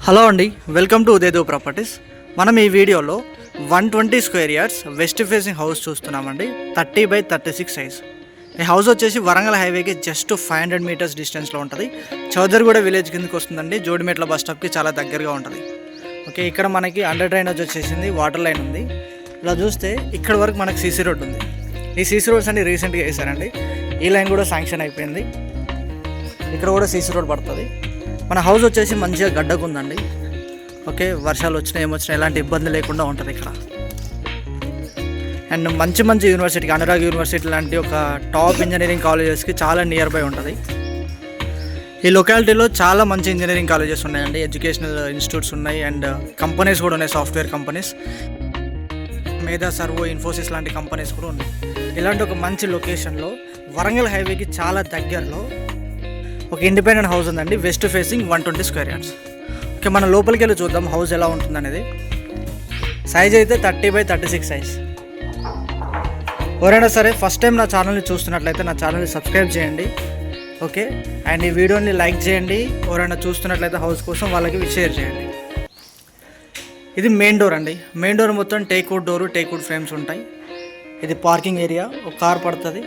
Hello అండి, welcome to ఉదయదేవ్ properties. మనం ఈ వీడియోలో 120 square yards west facing house చూస్తున్నామండి. 30x36 size. ఈ హౌస్ వచ్చేసి వరంగల్ హైవేకి జస్ట్ 500 మీటర్స్ డిస్టెన్స్లో ఉంటుంది. చౌదరిగూడ విలేజ్ కిందకి వస్తుందండి. జోడిమెట్ల బస్ స్టాప్కి చాలా దగ్గరగా ఉంటుంది. ఓకే, ఇక్కడ మనకి అండర్ డ్రైనేజ్ వచ్చేసింది, వాటర్ లైన్ ఉంది. ఇలా చూస్తే ఇక్కడ వరకు మనకి సీసీ రోడ్ ఉంది. ఈ సీసీ రోడ్స్ అన్ని రీసెంట్గా వేసారండి. ఈ లైన్ కూడా శాంక్షన్ అయిపోయింది. ఇక్కడ కూడా సీసీ రోడ్ పడుతుంది. మన హౌస్ వచ్చేసి మంచిగా గడ్డకు ఉందండి. ఓకే, వర్షాలు వచ్చినా ఏమొచ్చినా ఎలాంటి ఇబ్బంది లేకుండా ఉంటుంది ఇక్కడ. అండ్ మంచి యూనివర్సిటీకి, అనురాగ్ యూనివర్సిటీ లాంటి ఒక టాప్ ఇంజనీరింగ్ కాలేజెస్కి చాలా నియర్ బై ఉంటుంది. ఈ లొకాలిటీలో చాలా మంచి ఇంజనీరింగ్ కాలేజెస్ ఉన్నాయండి, ఎడ్యుకేషనల్ ఇన్స్టిట్యూట్స్ ఉన్నాయి, అండ్ కంపెనీస్ కూడా ఉన్నాయి, సాఫ్ట్వేర్ కంపెనీస్, మేధా సర్వో, ఇన్ఫోసిస్ లాంటి కంపెనీస్ కూడా ఉన్నాయి. ఇలాంటి ఒక మంచి లొకేషన్లో వరంగల్ హైవేకి చాలా దగ్గరలో ఒక ఇండిపెండెంట్ హౌస్ ఉందండి, west facing 120 square yards. Okay, మనం లోపలికి వెళ్ళి చూద్దాం హౌస్ ఎలా ఉంటుందనేది. సైజ్ అయితే 30x36 సైజ్. ఎవరైనా సరే ఫస్ట్ టైం నా ఛానల్ని చూస్తున్నట్లయితే నా ఛానల్ని సబ్స్క్రైబ్ చేయండి. ఓకే, అండ్ ఈ వీడియోని లైక్ చేయండి. ఎవరైనా చూస్తున్నట్లయితే హౌస్ కోసం వాళ్ళకి షేర్ చేయండి. ఇది మెయిన్ డోర్ అండి. మెయిన్ డోర్ మొత్తం టేక్వుడ్ డోరు, టేక్వుడ్ ఫ్రేమ్స్ ఉంటాయి. ఇది పార్కింగ్ ఏరియా, ఒక కార్ పడుతుంది.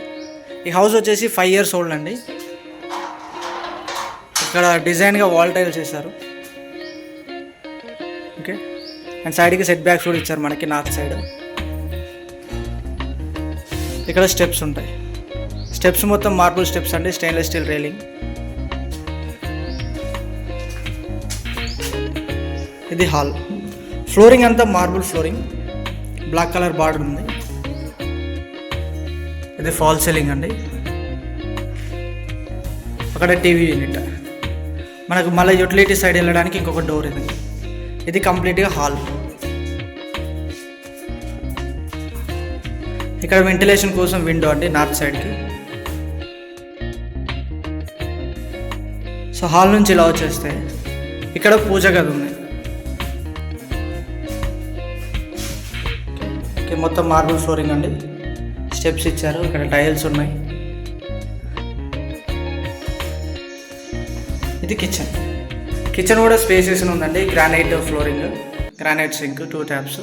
ఈ హౌస్ వచ్చేసి 5 years ఓల్డ్ అండి. ఇక్కడ డిజైన్గా వాల్ టైల్స్ చేశారు. ఓకే, అండ్ సైడ్కి సెట్ బ్యాక్స్ కూడా ఇచ్చారు మనకి, నార్త్ సైడ్. ఇక్కడ స్టెప్స్ ఉంటాయి. స్టెప్స్ మొత్తం మార్బుల్ స్టెప్స్ అండి, స్టెయిన్లెస్ స్టీల్ రైలింగ్. ఇది హాల్. ఫ్లోరింగ్ అంతా marble flooring, black colour border ఉంది. ఇది ఫాల్ సీలింగ్ అండి. అక్కడ టీవీ యూనిట్. మనకు మళ్ళీ యూటిలిటీ సైడ్ వెళ్ళడానికి ఇంకొక డోర్ ఇది. ఇది కంప్లీట్గా హాల్. ఇక్కడ వెంటిలేషన్ కోసం విండో అండి, నార్త్ సైడ్కి. సో హాల్ నుంచి ఇలా వచ్చేస్తే ఇక్కడ పూజ గది ఉంది. ఓకే, మొత్తం మార్బుల్ ఫ్లోరింగ్ అండి, స్టెప్స్ ఇచ్చారు, ఇక్కడ టైల్స్ ఉన్నాయి. ఇది కిచెన్. కిచెన్ కూడా స్పేసెస్ ఉందండి. Granite flooring, granite sink, 2 taps,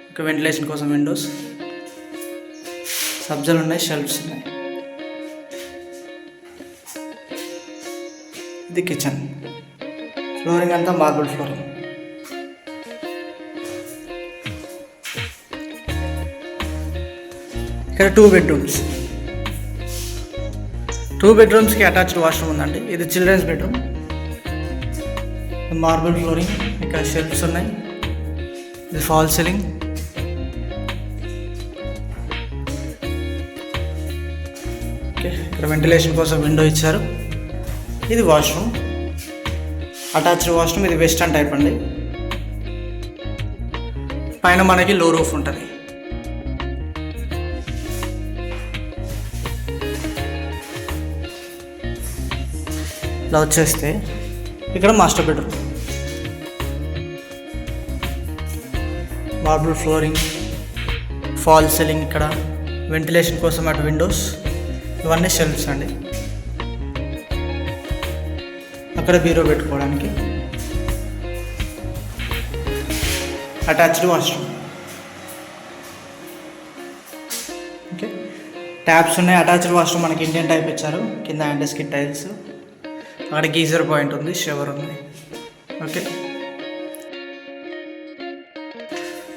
ఒక వెంటిలేషన్ కోసం విండోస్, సబ్జలు ఉన్నాయి, షెల్ఫ్స్ ఉన్నాయి. ఇది కిచెన్. ఫ్లోరింగ్ అంతా మార్బుల్ ఫ్లోరింగ్. ఇక్కడ 2 bedrooms. 2 bedrooms అటాచ్డ్ వాష్రూమ్ ఉందండి. ఇది చిల్డ్రన్స్ బెడ్రూమ్. మార్బుల్ ఫ్లోరింగ్, ఇక్కడ షెల్ఫ్స్ ఉన్నాయి. ఇది ఫాల్ సీలింగ్. ఓకే, ఇక్కడ వెంటిలేషన్ కోసం విండో ఇచ్చారు. ఇది వాష్రూమ్, అటాచ్డ్ వాష్రూమ్. ఇది వెస్టర్న్ టైప్ అండి. పైన మనకి లో రూఫ్ ఉంటుంది. ఇలా వచ్చేస్తే ఇక్కడ master bedroom. Marble flooring, fall ceiling, ఇక్కడ వెంటిలేషన్ కోసం అటు విండోస్, ఇవన్నీ షెల్ఫ్స్ అండి. అక్కడ బీరో పెట్టుకోవడానికి. Attached washroom. ఓకే, ట్యాప్స్ ఉన్నాయి. అటాచ్డ్ వాష్రూమ్ మనకి ఇండియన్ టైప్ ఇచ్చారు. కింద యాంటీ స్కిన్ టైల్స్, అక్కడ గీజర్ పాయింట్ ఉంది, షవర్ ఉంది. ఓకే,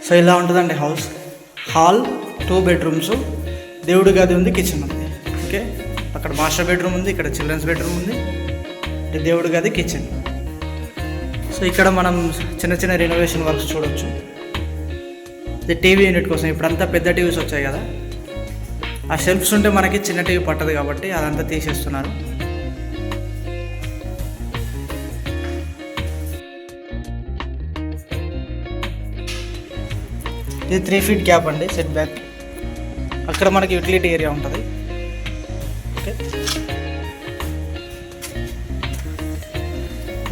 సో ఇలా ఉంటుందండి హౌస్. హాల్, 2 bedrooms, దేవుడి గది ఉంది, కిచెన్ ఉంది. ఓకే, అక్కడ మాస్టర్ బెడ్రూమ్ ఉంది, ఇక్కడ చిల్డ్రన్స్ బెడ్రూమ్ ఉంది, దేవుడి గది, కిచెన్. సో ఇక్కడ మనం చిన్న రెనోవేషన్ వర్క్స్ చూడవచ్చు. ఇది టీవీ యూనిట్ కోసం. ఇప్పుడంతా పెద్ద టీవీస్ వచ్చాయి కదా, ఆ షెల్ఫ్స్ ఉంటే మనకి చిన్న టీవీ పట్టదు కాబట్టి అదంతా తీసేస్తున్నారు. ఇది 3 feet గ్యాప్ అండి, సెట్ బ్యాక్. అక్కడ మనకి యూటిలిటీ ఏరియా ఉంటుంది. ఓకే,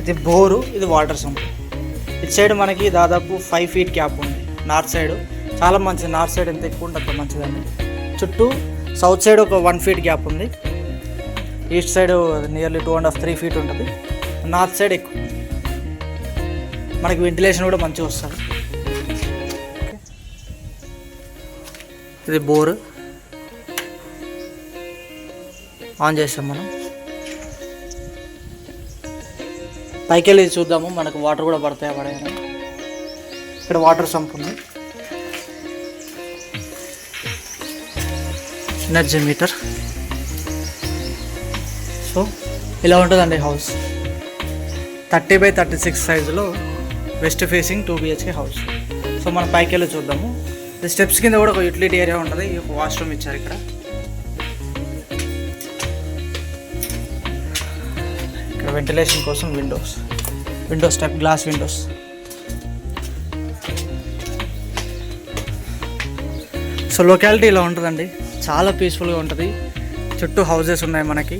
ఇది బోరు, ఇది వాటర్ సంప్. ఇటు సైడ్ మనకి దాదాపు 5 feet గ్యాప్ ఉంది. నార్త్ సైడ్ చాలా మంచిది. నార్త్ సైడ్ ఎంత ఎక్కువ ఉంటుంది అంత మంచిదండి. చుట్టూ సౌత్ సైడ్ ఒక 1 feet గ్యాప్ ఉంది. ఈస్ట్ సైడ్ నియర్లీ 2.5-3 feet ఉంటుంది. నార్త్ సైడ్ ఎక్కువ. మనకి వెంటిలేషన్ కూడా మంచిగా వస్తుంది. ఇది బోర్ ఆన్ చేస్తాం మనం. పైకి వెళ్ళి చూద్దాము మనకు వాటర్ కూడా పడతాయా పడేనా. ఇక్కడ వాటర్ సంప్ ఉంది, ఎనర్జీ మీటర్. సో ఇలా ఉంటుందండి హౌస్. 30x36 సైజులో west facing 2 BHK house. So మనం పైకి వెళ్ళి చూద్దాము. స్టెప్స్ కింద కూడా ఒక యూటిలిటీ ఏరియా ఉంటుంది. ఒక వాష్రూమ్ ఇచ్చారు ఇక్కడ. ఇక్కడ వెంటిలేషన్ కోసం Windows type glass Windows. So locality ఇలా ఉంటుందండి, చాలా పీస్ఫుల్గా ఉంటుంది. చుట్టూ హౌజెస్ ఉన్నాయి మనకి.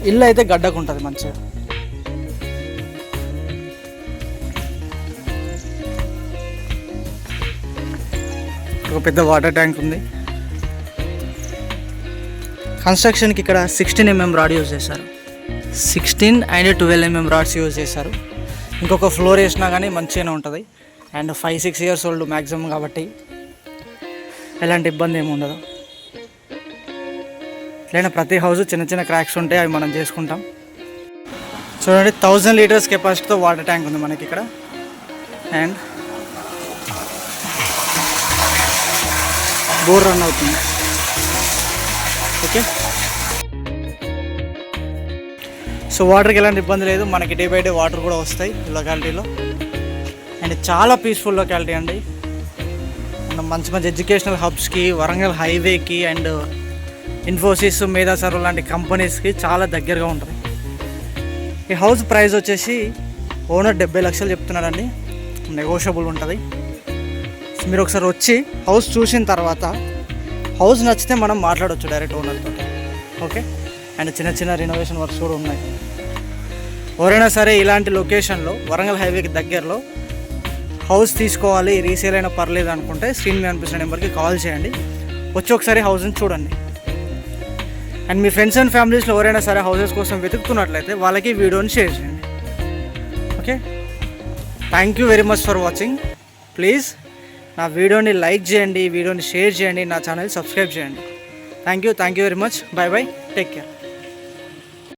ఇల్లు అయితే గడ్డకు ఉంటుంది మంచిగా. ఒక పెద్ద వాటర్ ట్యాంక్ ఉంది. కన్స్ట్రక్షన్కి ఇక్కడ 16 mm రాడ్ యూజ్ చేశారు. 16 and 12 mm రాడ్స్ యూజ్ చేశారు. ఇంకొక ఫ్లోర్ వేసినా కానీ మంచిగానే ఉంటుంది. అండ్ 5-6 years ఓల్డ్ మ్యాక్సిమం కాబట్టి ఎలాంటి ఇబ్బంది ఏమి ఉండదు. లేదా ప్రతి హౌస్ చిన్న చిన్న క్రాక్స్ ఉంటాయి, అవి మనం చేసుకుంటాం. చూడండి 1000 లీటర్స్ కెపాసిటీతో వాటర్ ట్యాంక్ ఉంది మనకి ఇక్కడ. అండ్ బోర్ రన్ అవుతుంది. ఓకే, సో వాటర్కి ఎలాంటి ఇబ్బంది లేదు. మనకి డే బై డే వాటర్ కూడా వస్తాయి ఈ లొకాలిటీలో. అండ్ చాలా పీస్ఫుల్ లొకాలిటీ అండి. మంచి మంచి ఎడ్యుకేషనల్ హబ్స్కి, వరంగల్ హైవేకి అండ్ ఇన్ఫోసిస్, మేధా సర్వ్ లాంటి కంపెనీస్కి చాలా దగ్గరగా ఉంటుంది. ఈ హౌస్ ప్రైస్ వచ్చేసి ఓనర్ 70 లక్షలు చెప్తున్నాడండి. నెగోషియబుల్ ఉంటుంది. మీరు ఒకసారి వచ్చి హౌస్ చూసిన తర్వాత హౌస్ నచ్చితే మనం మాట్లాడవచ్చు డైరెక్ట్ ఓనర్తో. ఓకే, అండ్ చిన్న చిన్న రినోవేషన్ వర్క్స్ కూడా ఉన్నాయి. ఎవరైనా సరే ఇలాంటి లొకేషన్లో వరంగల్ హైవేకి దగ్గరలో హౌస్ తీసుకోవాలి, రీసేల్ అయినా పర్లేదు అనుకుంటే స్క్రీన్ మీద అనిపిస్తున్న నెంబర్కి కాల్ చేయండి. వచ్చి ఒకసారి హౌస్ని చూడండి. అండ్ మీ ఫ్రెండ్స్ అండ్ ఫ్యామిలీస్లో ఎవరైనా సరే హౌసెస్ కోసం వెతుకుతున్నట్లయితే వాళ్ళకి వీడియోని షేర్ చేయండి. Okay, thank you very much for watching. Please నా వీడియోని లైక్ చేయండి, వీడియోని షేర్ చేయండి, నా ఛానల్ సబ్స్క్రైబ్ చేయండి. Thank you very much. By by, take care.